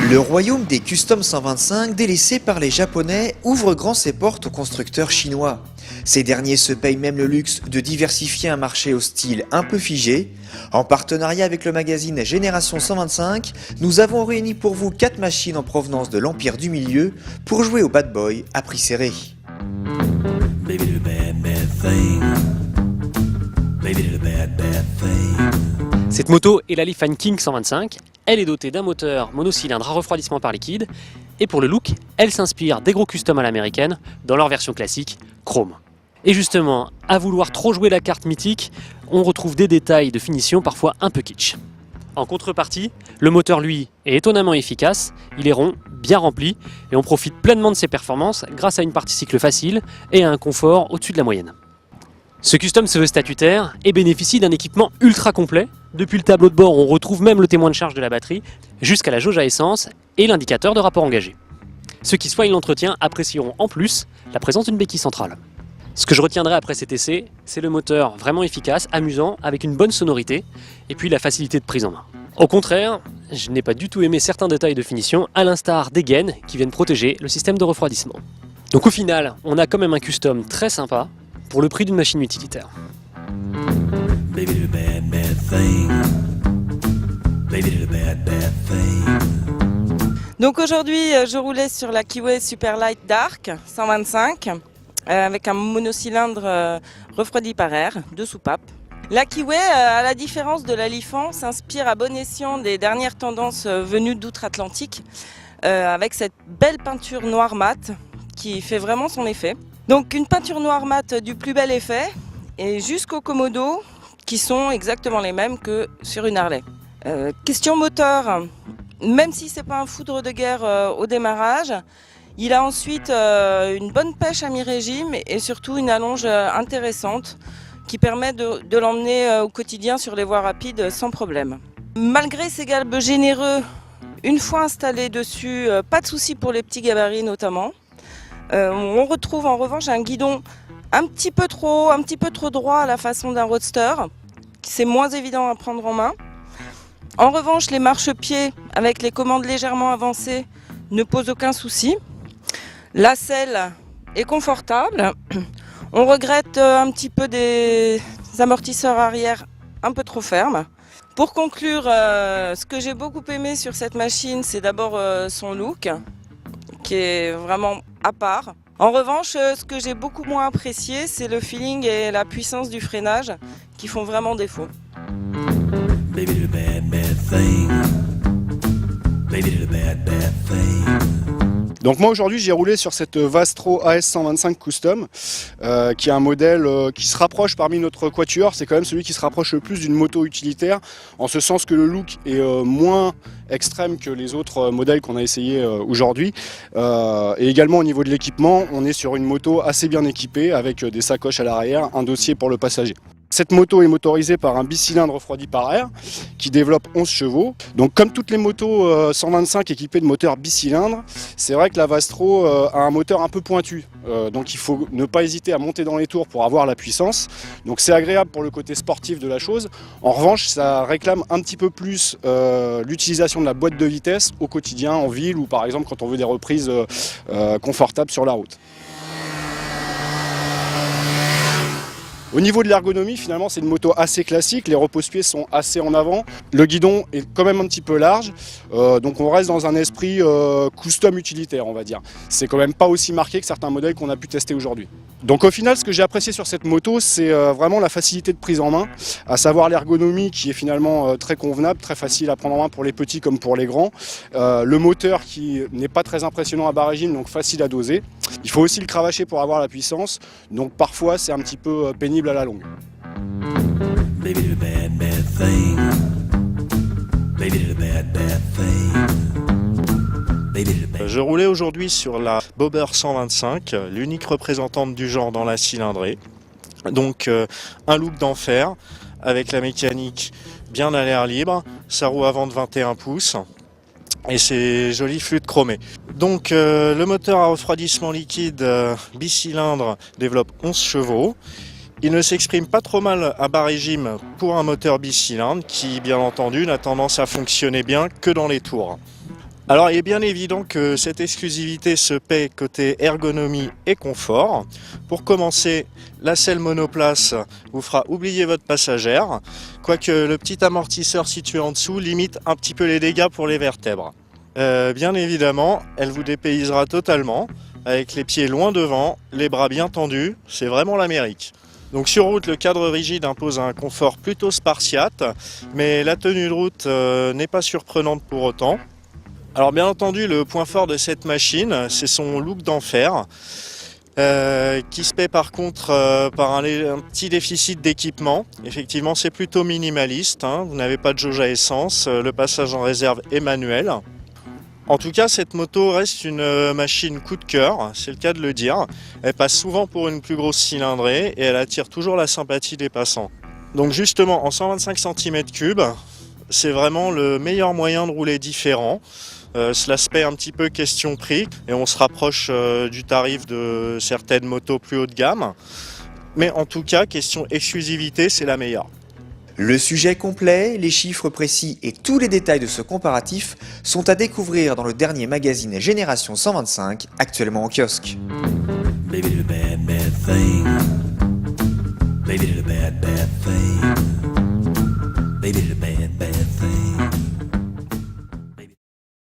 Le royaume des Custom 125, délaissé par les Japonais, ouvre grand ses portes aux constructeurs chinois. Ces derniers se payent même le luxe de diversifier un marché au style un peu figé. En partenariat avec le magazine Génération 125, nous avons réuni pour vous 4 machines en provenance de l'Empire du Milieu pour jouer au bad boy à prix serré. Cette moto est la Lifan King 125. Elle est dotée d'un moteur monocylindre à refroidissement par liquide. Et pour le look, elle s'inspire des gros customs à l'américaine dans leur version classique, chrome. Et justement, à vouloir trop jouer la carte mythique, on retrouve des détails de finition parfois un peu kitsch. En contrepartie, le moteur lui est étonnamment efficace, il est rond, bien rempli et on profite pleinement de ses performances grâce à une partie cycle facile et à un confort au-dessus de la moyenne. Ce custom se veut statutaire et bénéficie d'un équipement ultra complet. Depuis le tableau de bord, on retrouve même le témoin de charge de la batterie, jusqu'à la jauge à essence et l'indicateur de rapport engagé. Ceux qui soignent l'entretien apprécieront en plus la présence d'une béquille centrale. Ce que je retiendrai après cet essai, c'est le moteur vraiment efficace, amusant, avec une bonne sonorité, et puis la facilité de prise en main. Au contraire, je n'ai pas du tout aimé certains détails de finition, à l'instar des gaines qui viennent protéger le système de refroidissement. Donc au final, on a quand même un custom très sympa, pour le prix d'une machine utilitaire. Donc aujourd'hui, je roulais sur la Kiwi Superlight Dark 125 avec un monocylindre refroidi par air, 2 soupapes. La Kiwi, à la différence de la Lifan, s'inspire à bon escient des dernières tendances venues d'outre-Atlantique avec cette belle peinture noire mat qui fait vraiment son effet. Donc une peinture noire mat du plus bel effet et jusqu'aux commodos qui sont exactement les mêmes que sur une Harley. Question moteur, même si c'est pas un foudre de guerre au démarrage, il a ensuite une bonne pêche à mi-régime et surtout une allonge intéressante qui permet de l'emmener au quotidien sur les voies rapides sans problème. Malgré ces galbes généreux, une fois installé dessus, pas de souci pour les petits gabarits notamment. On retrouve en revanche un guidon un petit peu trop droit à la façon d'un roadster. C'est moins évident à prendre en main. En revanche, les marchepieds avec les commandes légèrement avancées ne posent aucun souci. La selle est confortable. On regrette un petit peu des amortisseurs arrière un peu trop fermes. Pour conclure, ce que j'ai beaucoup aimé sur cette machine, c'est d'abord son look, qui est vraiment à part. En revanche, ce que j'ai beaucoup moins apprécié, c'est le feeling et la puissance du freinage qui font vraiment défaut. Donc moi aujourd'hui j'ai roulé sur cette Vastro AS125 Custom qui est un modèle qui se rapproche parmi notre quatuor, c'est quand même celui qui se rapproche le plus d'une moto utilitaire en ce sens que le look est moins extrême que les autres modèles qu'on a essayé aujourd'hui et également au niveau de l'équipement on est sur une moto assez bien équipée avec des sacoches à l'arrière, un dossier pour le passager. Cette moto est motorisée par un bicylindre refroidi par air qui développe 11 chevaux. Donc comme toutes les motos 125 équipées de moteurs bicylindres, c'est vrai que la Vastro a un moteur un peu pointu. Donc il faut ne pas hésiter à monter dans les tours pour avoir la puissance. Donc c'est agréable pour le côté sportif de la chose. En revanche, ça réclame un petit peu plus l'utilisation de la boîte de vitesse au quotidien en ville ou par exemple quand on veut des reprises confortables sur la route. Au niveau de l'ergonomie, finalement, c'est une moto assez classique. Les repose-pieds sont assez en avant. Le guidon est quand même un petit peu large. Donc on reste dans un esprit custom utilitaire, on va dire. C'est quand même pas aussi marqué que certains modèles qu'on a pu tester aujourd'hui. Donc au final, ce que j'ai apprécié sur cette moto, c'est vraiment la facilité de prise en main, à savoir l'ergonomie qui est finalement très convenable, très facile à prendre en main pour les petits comme pour les grands. Le moteur qui n'est pas très impressionnant à bas régime, donc facile à doser. Il faut aussi le cravacher pour avoir la puissance, donc parfois c'est un petit peu pénible à la longue. Je roulais aujourd'hui sur la Bobber 125, l'unique représentante du genre dans la cylindrée. Donc un look d'enfer avec la mécanique bien à l'air libre, sa roue avant de 21 pouces. Et ces jolies flûtes chromées. Donc le moteur à refroidissement liquide bicylindre développe 11 chevaux. Il ne s'exprime pas trop mal à bas régime pour un moteur bicylindre qui, bien entendu, n'a tendance à fonctionner bien que dans les tours. Alors il est bien évident que cette exclusivité se paie côté ergonomie et confort. Pour commencer, la selle monoplace vous fera oublier votre passagère, quoique le petit amortisseur situé en dessous limite un petit peu les dégâts pour les vertèbres. Bien évidemment, elle vous dépaysera totalement, avec les pieds loin devant, les bras bien tendus, c'est vraiment l'Amérique. Donc sur route, le cadre rigide impose un confort plutôt spartiate, mais la tenue de route n'est pas surprenante pour autant. Alors bien entendu, le point fort de cette machine, c'est son look d'enfer, qui se paie par contre par un petit déficit d'équipement. Effectivement, c'est plutôt minimaliste, hein. Vous n'avez pas de jauge à essence, le passage en réserve est manuel. En tout cas, cette moto reste une machine coup de cœur, c'est le cas de le dire. Elle passe souvent pour une plus grosse cylindrée et elle attire toujours la sympathie des passants. Donc justement, en 125 cm3, c'est vraiment le meilleur moyen de rouler différent. Cela se paie un petit peu question prix et on se rapproche du tarif de certaines motos plus haut de gamme. Mais en tout cas, question exclusivité, c'est la meilleure. Le sujet complet, les chiffres précis et tous les détails de ce comparatif sont à découvrir dans le dernier magazine Génération 125, actuellement en kiosque. Baby did a bad, bad thing. Baby did a bad, bad thing.